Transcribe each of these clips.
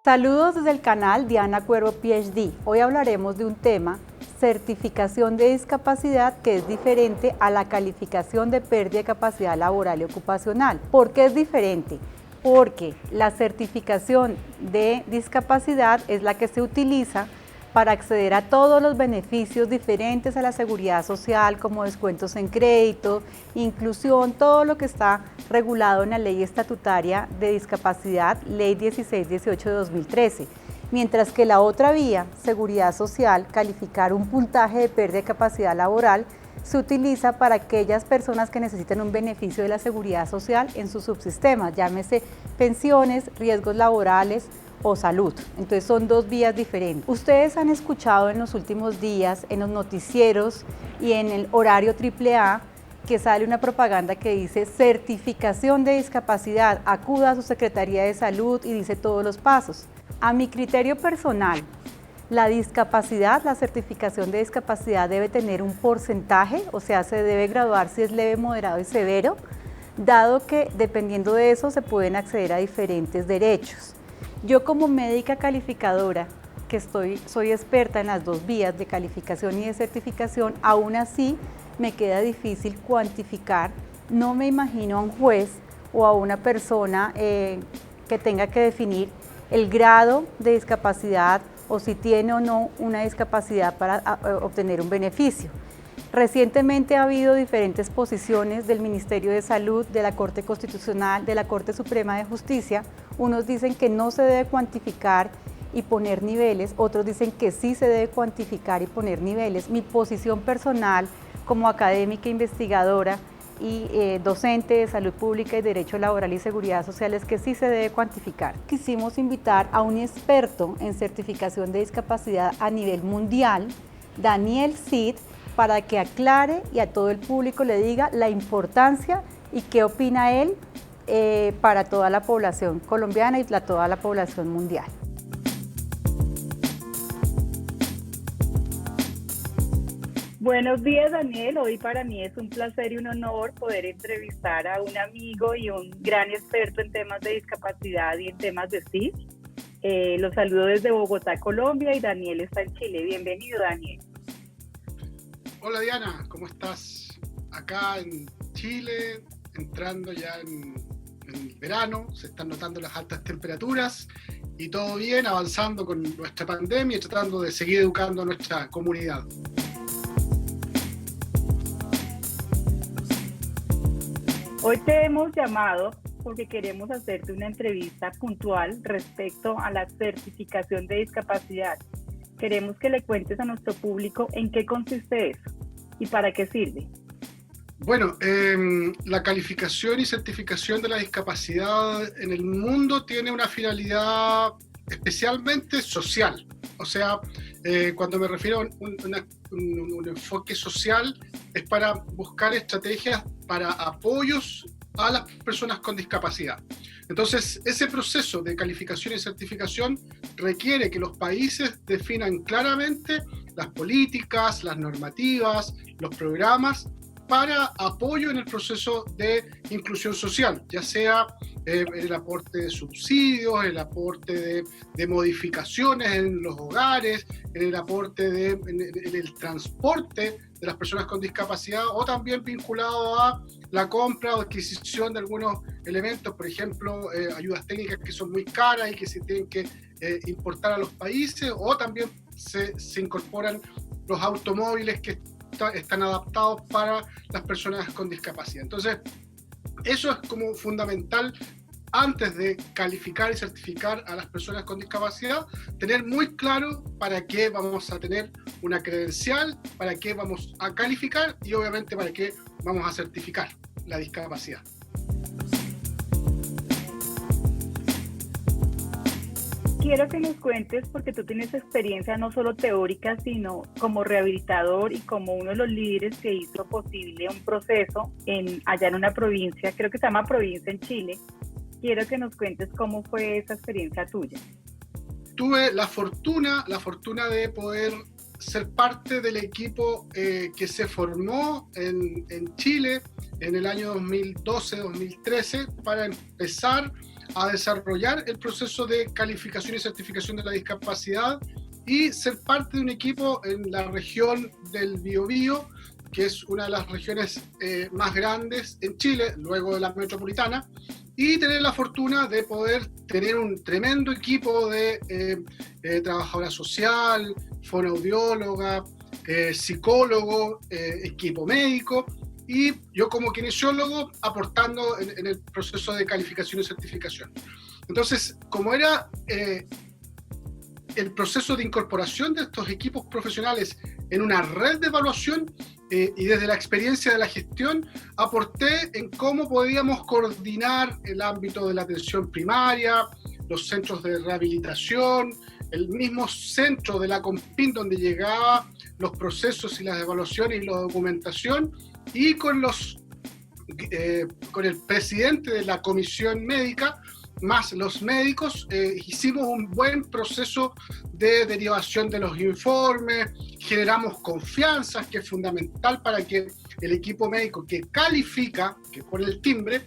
Saludos desde el canal Diana Cuervo PhD. Hoy hablaremos de un tema, certificación de discapacidad, que es diferente a la calificación de pérdida de capacidad laboral y ocupacional. ¿Por qué es diferente? Porque la certificación de discapacidad es la que se utiliza para acceder a todos los beneficios diferentes a la seguridad social, como descuentos en crédito, inclusión, todo lo que está regulado en la ley estatutaria de discapacidad, ley 1618 de 2013. Mientras que la otra vía, seguridad social, calificar un puntaje de pérdida de capacidad laboral, se utiliza para aquellas personas que necesitan un beneficio de la seguridad social en sus subsistemas, llámese pensiones, riesgos laborales o salud. Entonces son dos vías diferentes. Ustedes han escuchado en los últimos días, en los noticieros y en el horario AAA, que sale una propaganda que dice certificación de discapacidad, acuda a su Secretaría de Salud y dice todos los pasos. A mi criterio personal, la discapacidad, la certificación de discapacidad debe tener un porcentaje, o sea, se debe graduar si es leve, moderado y severo, dado que dependiendo de eso se pueden acceder a diferentes derechos. Yo como médica calificadora, que soy experta en las dos vías de calificación y de certificación, aún así me queda difícil cuantificar. No me imagino a un juez o a una persona que tenga que definir el grado de discapacidad o si tiene o no una discapacidad para obtener un beneficio. Recientemente ha habido diferentes posiciones del Ministerio de Salud, de la Corte Constitucional, de la Corte Suprema de Justicia. Unos dicen que no se debe cuantificar y poner niveles, otros dicen que sí se debe cuantificar y poner niveles. Mi posición personal como académica investigadora y docente de salud pública y derecho laboral y seguridad social es que sí se debe cuantificar. Quisimos invitar a un experto en certificación de discapacidad a nivel mundial, Daniel Cid, para que aclare y a todo el público le diga la importancia y qué opina él para toda la población colombiana y toda la población mundial. Buenos días, Daniel. Hoy para mí es un placer y un honor poder entrevistar a un amigo y un gran experto en temas de discapacidad y en temas de CIS. Los saludo desde Bogotá, Colombia, y Daniel está en Chile. Bienvenido, Daniel. Hola Diana, ¿cómo estás? Acá en Chile, entrando ya en el verano, se están notando las altas temperaturas y todo bien, avanzando con nuestra pandemia y tratando de seguir educando a nuestra comunidad. Hoy te hemos llamado porque queremos hacerte una entrevista puntual respecto a la certificación de discapacidad. Queremos que le cuentes a nuestro público en qué consiste eso y para qué sirve. Bueno, la calificación y certificación de la discapacidad en el mundo tiene una finalidad especialmente social. O sea, cuando me refiero a un enfoque social, es para buscar estrategias para apoyos a las personas con discapacidad. Entonces, ese proceso de calificación y certificación requiere que los países definan claramente las políticas, las normativas, los programas para apoyo en el proceso de inclusión social, ya sea el aporte de subsidios, el aporte de modificaciones en los hogares, el aporte en el transporte de las personas con discapacidad, o también vinculado a la compra o adquisición de algunos elementos, por ejemplo, ayudas técnicas que son muy caras y que se tienen que importar a los países, o también se incorporan los automóviles que están adaptados para las personas con discapacidad. Entonces, eso es como fundamental antes de calificar y certificar a las personas con discapacidad, tener muy claro para qué vamos a tener una credencial, para qué vamos a calificar y obviamente para qué vamos a certificar la discapacidad. Quiero que nos cuentes, porque tú tienes experiencia no solo teórica, sino como rehabilitador y como uno de los líderes que hizo posible un proceso allá en una provincia, creo que se llama provincia en Chile. Quiero que nos cuentes cómo fue esa experiencia tuya. Tuve la fortuna de poder ser parte del equipo que se formó en Chile en el año 2012-2013 para empezar a desarrollar el proceso de calificación y certificación de la discapacidad y ser parte de un equipo en la región del Biobío, que es una de las regiones más grandes en Chile, luego de la metropolitana, y tener la fortuna de poder tener un tremendo equipo de trabajadora social, fonoaudióloga, psicólogo, equipo médico, y yo como kinesiólogo aportando en el proceso de calificación y certificación. Entonces, como era el proceso de incorporación de estos equipos profesionales en una red de evaluación, y desde la experiencia de la gestión aporté en cómo podíamos coordinar el ámbito de la atención primaria, los centros de rehabilitación, el mismo centro de la COMPIN donde llegaban los procesos y las evaluaciones y la documentación, y con el presidente de la comisión médica más los médicos, hicimos un buen proceso de derivación de los informes, generamos confianza, que es fundamental para que el equipo médico que califica, que pone el timbre,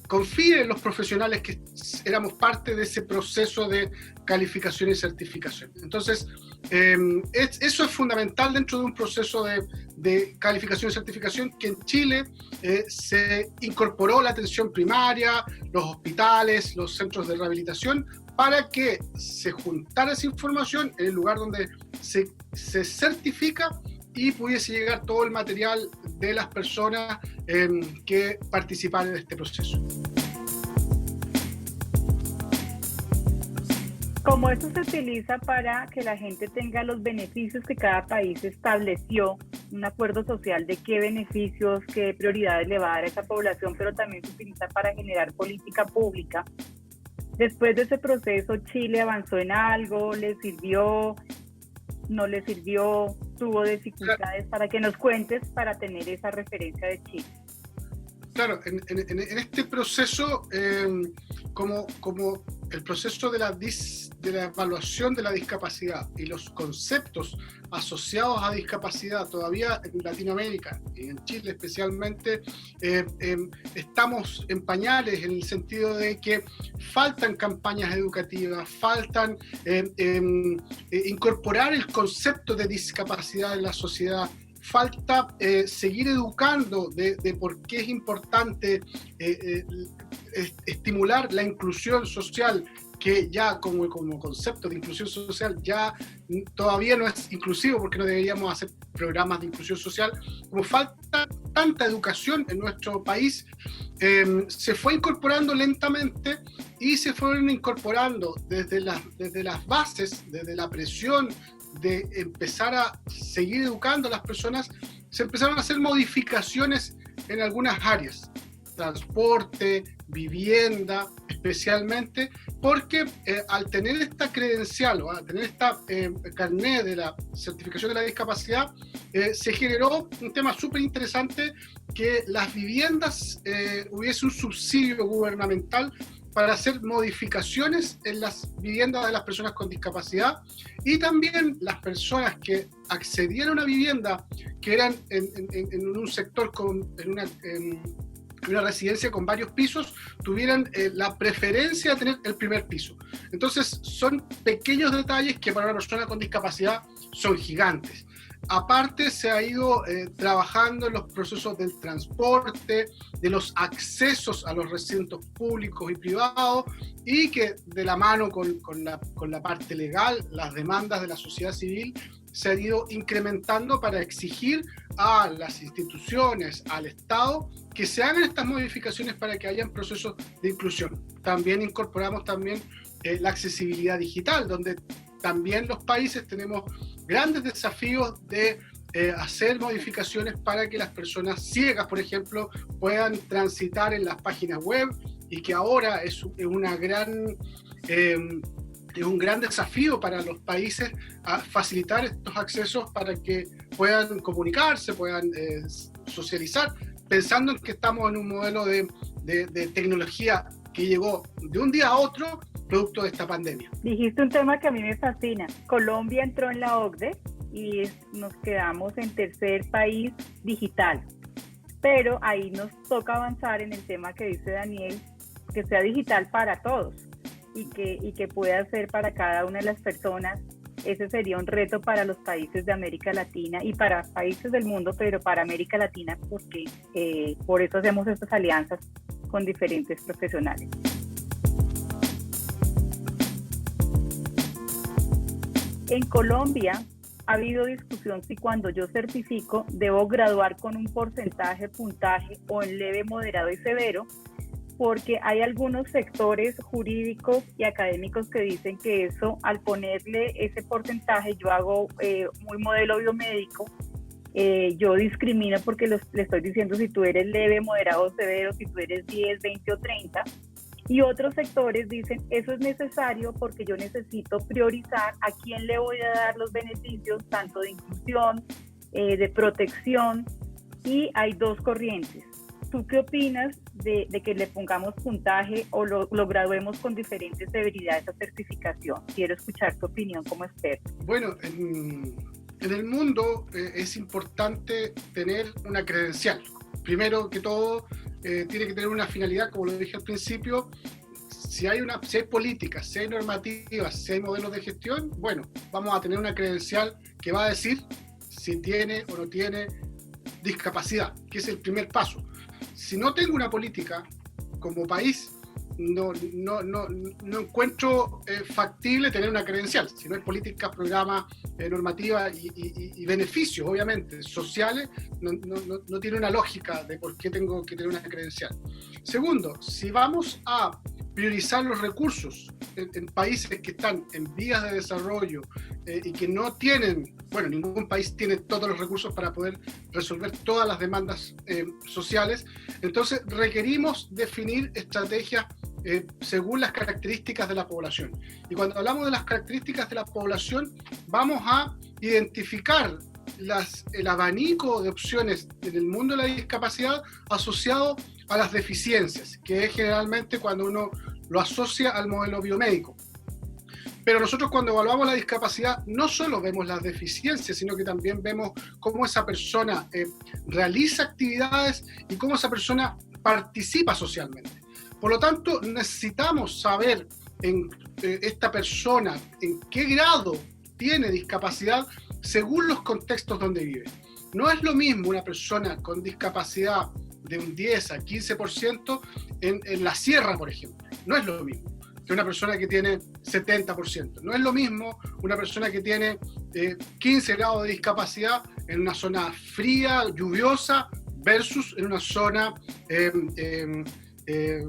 confíe en los profesionales que éramos parte de ese proceso de calificación y certificación. Entonces, eso es fundamental dentro de un proceso de calificación y certificación que en Chile se incorporó la atención primaria, los hospitales, los centros de rehabilitación, para que se juntara esa información en el lugar donde se certifica y pudiese llegar todo el material de las personas que participaron de este proceso. Como esto se utiliza para que la gente tenga los beneficios que cada país estableció, un acuerdo social de qué beneficios, qué prioridades le va a dar a esa población, pero también se utiliza para generar política pública. Después de ese proceso, ¿Chile avanzó en algo? ¿Le sirvió? ¿No le sirvió? ¿Tuvo dificultades? Para que nos cuentes, para tener esa referencia de Chile. Claro, en este proceso, como el proceso de la evaluación de la discapacidad y los conceptos asociados a discapacidad todavía en Latinoamérica y en Chile especialmente, estamos en pañales en el sentido de que faltan campañas educativas, faltan incorporar el concepto de discapacidad en la sociedad. Falta seguir educando de por qué es importante estimular la inclusión social, que ya como concepto de inclusión social ya todavía no es inclusivo porque no deberíamos hacer programas de inclusión social. Como falta tanta educación en nuestro país, se fue incorporando lentamente y se fueron incorporando desde las bases, desde la presión de empezar a seguir educando a las personas, se empezaron a hacer modificaciones en algunas áreas, transporte, vivienda, especialmente, porque al tener esta credencial o al tener esta carnet de la certificación de la discapacidad, se generó un tema súper interesante, que las viviendas hubiese un subsidio gubernamental para hacer modificaciones en las viviendas de las personas con discapacidad, y también las personas que accedían a una vivienda que eran en un sector en una residencia con varios pisos, tuvieran la preferencia de tener el primer piso. Entonces son pequeños detalles que para una persona con discapacidad son gigantes. Aparte, se ha ido trabajando en los procesos del transporte, de los accesos a los recintos públicos y privados, y que de la mano con la parte legal, las demandas de la sociedad civil se han ido incrementando para exigir a las instituciones, al Estado, que se hagan estas modificaciones para que hayan procesos de inclusión. También incorporamos la accesibilidad digital, donde también los países tenemos grandes desafíos de hacer modificaciones para que las personas ciegas, por ejemplo, puedan transitar en las páginas web, y que ahora es un gran desafío para los países a facilitar estos accesos para que puedan comunicarse, puedan socializar, pensando en que estamos en un modelo de tecnología que llegó de un día a otro producto de esta pandemia. Dijiste un tema que a mí me fascina. Colombia entró en la OCDE y nos quedamos en tercer país digital. Pero ahí nos toca avanzar en el tema que dice Daniel, que sea digital para todos y que pueda ser para cada una de las personas. Ese sería un reto para los países de América Latina y para países del mundo, pero para América Latina, porque por eso hacemos estas alianzas con diferentes profesionales. En Colombia ha habido discusión si cuando yo certifico debo graduar con un porcentaje, puntaje o en leve, moderado y severo, porque hay algunos sectores jurídicos y académicos que dicen que eso, al ponerle ese porcentaje, yo hago muy modelo biomédico, yo discrimino porque le estoy diciendo si tú eres leve, moderado o severo, si tú eres 10, 20 o 30. Y otros sectores dicen, eso es necesario porque yo necesito priorizar a quién le voy a dar los beneficios, tanto de inclusión, de protección, y hay dos corrientes. ¿Tú qué opinas de que le pongamos puntaje o lo graduemos con diferentes severidad a esa certificación? Quiero escuchar tu opinión como experto. Bueno, en el mundo es importante tener una credencial. Primero que todo, tiene que tener una finalidad, como lo dije al principio. Si hay políticas, si hay normativas, si hay modelos de gestión, bueno, vamos a tener una credencial que va a decir si tiene o no tiene discapacidad, que es el primer paso. Si no tengo una política como país, no encuentro factible tener una credencial. Si no hay políticas, programas, normativas y beneficios, obviamente, sociales, no tiene una lógica de por qué tengo que tener una credencial. Segundo, si vamos a priorizar los recursos en países que están en vías de desarrollo y que no tienen, bueno, ningún país tiene todos los recursos para poder resolver todas las demandas sociales, entonces requerimos definir estrategias según las características de la población. Y cuando hablamos de las características de la población, vamos a identificar el abanico de opciones en el mundo de la discapacidad asociado a las deficiencias, que es generalmente cuando uno lo asocia al modelo biomédico. Pero nosotros cuando evaluamos la discapacidad no solo vemos las deficiencias, sino que también vemos cómo esa persona realiza actividades y cómo esa persona participa socialmente. Por lo tanto, necesitamos saber esta persona en qué grado tiene discapacidad según los contextos donde vive. No es lo mismo una persona con discapacidad de un 10 a 15% en la sierra, por ejemplo. No es lo mismo que una persona que tiene 70%. No es lo mismo una persona que tiene 15 grados de discapacidad en una zona fría, lluviosa, versus en una zona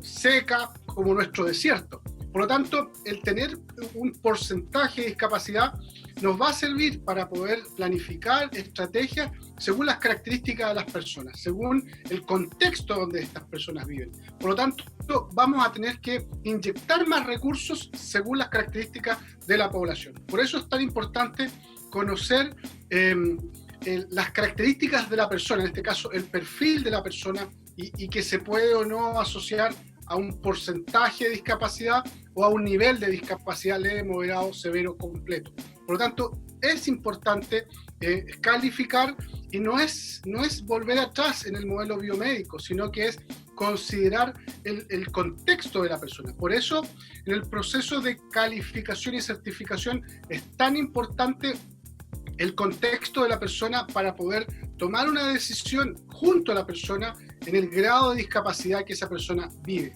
seca como nuestro desierto. Por lo tanto, el tener un porcentaje de discapacidad nos va a servir para poder planificar estrategias según las características de las personas, según el contexto donde estas personas viven. Por lo tanto, vamos a tener que inyectar más recursos según las características de la población. Por eso es tan importante conocer las características de la persona, en este caso el perfil de la persona, y que se puede o no asociar a un porcentaje de discapacidad o a un nivel de discapacidad leve, moderado, severo, completo. Por lo tanto, es importante calificar, y no es volver atrás en el modelo biomédico, sino que es considerar el contexto de la persona. Por eso, en el proceso de calificación y certificación es tan importante el contexto de la persona para poder tomar una decisión junto a la persona en el grado de discapacidad que esa persona vive.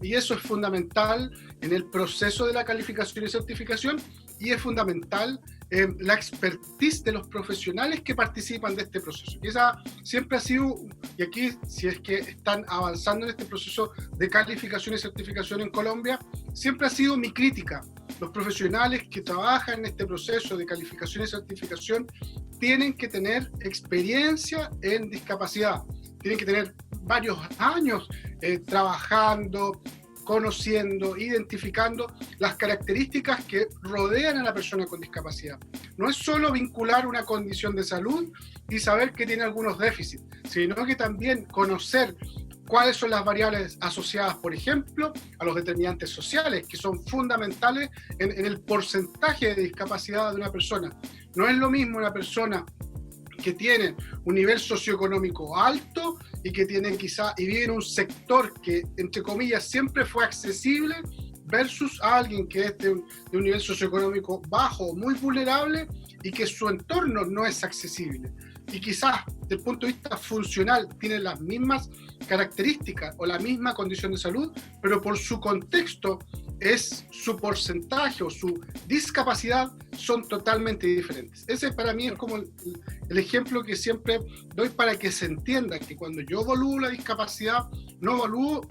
Y eso es fundamental en el proceso de la calificación y certificación, y es fundamental la expertise de los profesionales que participan de este proceso. Y esa siempre ha sido, y aquí si es que están avanzando en este proceso de calificación y certificación en Colombia, siempre ha sido mi crítica. Los profesionales que trabajan en este proceso de calificación y certificación tienen que tener experiencia en discapacidad, tienen que tener varios años trabajando, conociendo, identificando las características que rodean a la persona con discapacidad. No es solo vincular una condición de salud y saber que tiene algunos déficits, sino que también conocer cuáles son las variables asociadas, por ejemplo, a los determinantes sociales, que son fundamentales en el porcentaje de discapacidad de una persona. No es lo mismo una persona que tienen un nivel socioeconómico alto y que tienen quizá y viven en un sector que, entre comillas, siempre fue accesible, versus a alguien que es de un nivel socioeconómico bajo o muy vulnerable y que su entorno no es accesible. Y quizás, desde el punto de vista funcional, tiene las mismas características o la misma condición de salud, pero por su contexto, su porcentaje o su discapacidad son totalmente diferentes. Ese para mí es como el ejemplo que siempre doy para que se entienda que cuando yo evalúo la discapacidad, no evalúo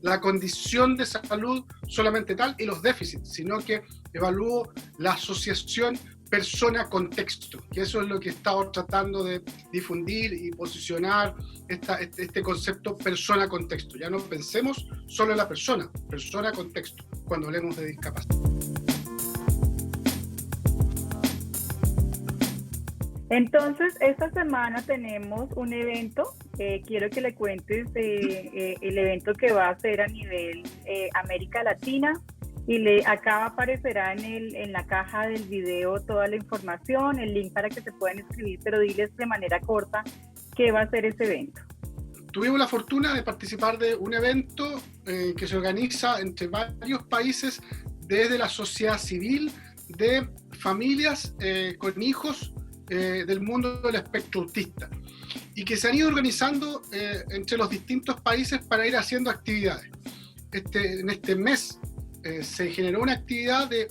la condición de salud solamente tal y los déficits, sino que evalúo la asociación persona-contexto, que eso es lo que he estado tratando de difundir y posicionar este concepto persona-contexto. Ya no pensemos solo en la persona, persona-contexto, cuando hablemos de discapacidad. Entonces, esta semana tenemos un evento. Quiero que le cuentes el evento que va a ser a nivel América Latina. Y acá aparecerá en la caja del video toda la información, el link para que se puedan inscribir, pero diles de manera corta qué va a ser ese evento. Tuvimos la fortuna de participar de un evento que se organiza entre varios países desde la sociedad civil de familias con hijos del mundo del espectro autista y que se han ido organizando entre los distintos países para ir haciendo actividades. En este mes se generó una actividad de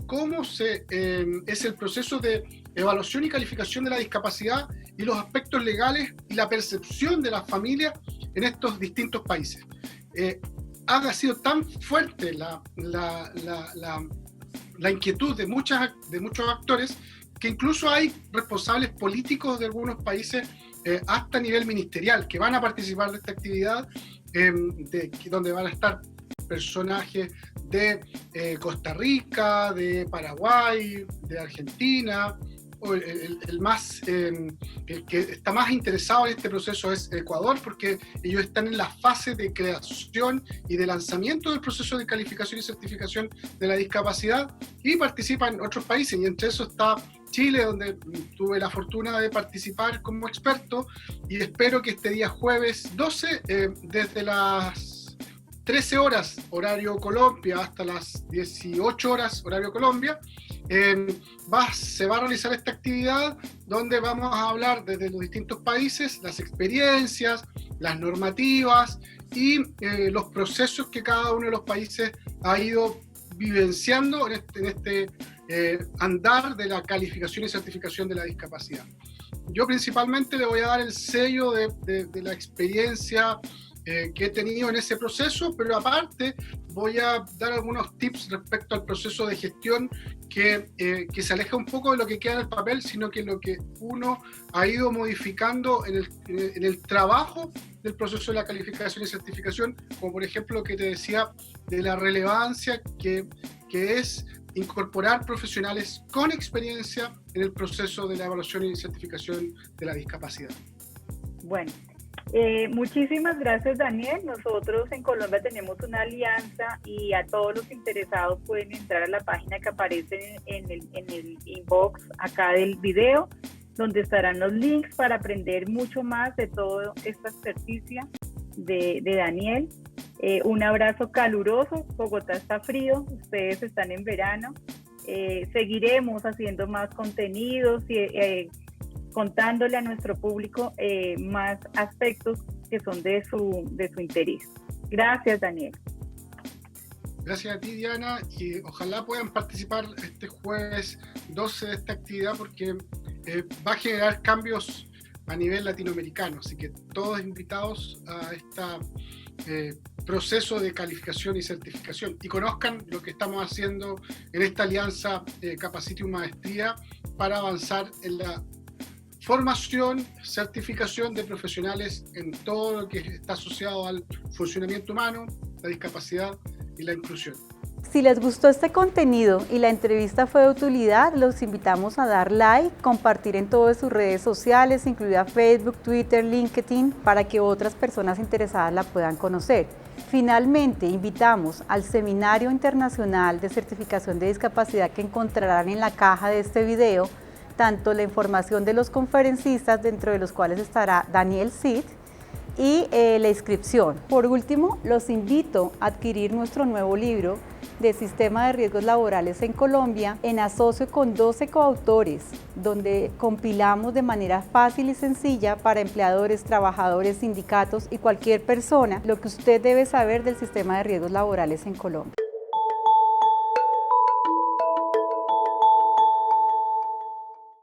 cómo es el proceso de evaluación y calificación de la discapacidad y los aspectos legales y la percepción de las familias en estos distintos países. Ha sido tan fuerte la inquietud de muchos actores que incluso hay responsables políticos de algunos países hasta a nivel ministerial que van a participar de esta actividad donde van a estar personajes de Costa Rica, de Paraguay, de Argentina. El que está más interesado en este proceso es Ecuador, porque ellos están en la fase de creación y de lanzamiento del proceso de calificación y certificación de la discapacidad, y participan otros países, y entre eso está Chile, donde tuve la fortuna de participar como experto, y espero que este día jueves 12, desde las 13 horas horario Colombia hasta las 18 horas horario Colombia, se va a realizar esta actividad donde vamos a hablar desde los distintos países, las experiencias, las normativas y los procesos que cada uno de los países ha ido vivenciando en este andar de la calificación y certificación de la discapacidad. Yo principalmente le voy a dar el sello de la experiencia que he tenido en ese proceso, pero aparte voy a dar algunos tips respecto al proceso de gestión que se aleja un poco de lo que queda en el papel, sino que lo que uno ha ido modificando en el trabajo del proceso de la calificación y certificación, como por ejemplo lo que te decía de la relevancia que es incorporar profesionales con experiencia en el proceso de la evaluación y certificación de la discapacidad. Bueno. Muchísimas gracias, Daniel. Nosotros en Colombia tenemos una alianza y a todos los interesados pueden entrar a la página que aparece en el inbox acá del video, donde estarán los links para aprender mucho más de toda esta experticia de Daniel. Un abrazo caluroso. Bogotá está frío, ustedes están en verano. Seguiremos haciendo más contenidos y contándole a nuestro público más aspectos que son de su interés. Gracias, Daniel. Gracias a ti, Diana, y ojalá puedan participar este jueves 12 de esta actividad, porque va a generar cambios a nivel latinoamericano, así que todos invitados a este proceso de calificación y certificación, y conozcan lo que estamos haciendo en esta alianza Capacitium Maestría para avanzar en la formación, certificación de profesionales en todo lo que está asociado al funcionamiento humano, la discapacidad y la inclusión. Si les gustó este contenido y la entrevista fue de utilidad, los invitamos a dar like, compartir en todas sus redes sociales, incluida Facebook, Twitter, LinkedIn, para que otras personas interesadas la puedan conocer. Finalmente, invitamos al Seminario Internacional de Certificación de Discapacidad que encontrarán en la caja de este video, tanto la información de los conferencistas, dentro de los cuales estará Daniel Cid, y la inscripción. Por último, los invito a adquirir nuestro nuevo libro de Sistema de Riesgos Laborales en Colombia, en asocio con 12 coautores, donde compilamos de manera fácil y sencilla para empleadores, trabajadores, sindicatos y cualquier persona lo que usted debe saber del sistema de riesgos laborales en Colombia.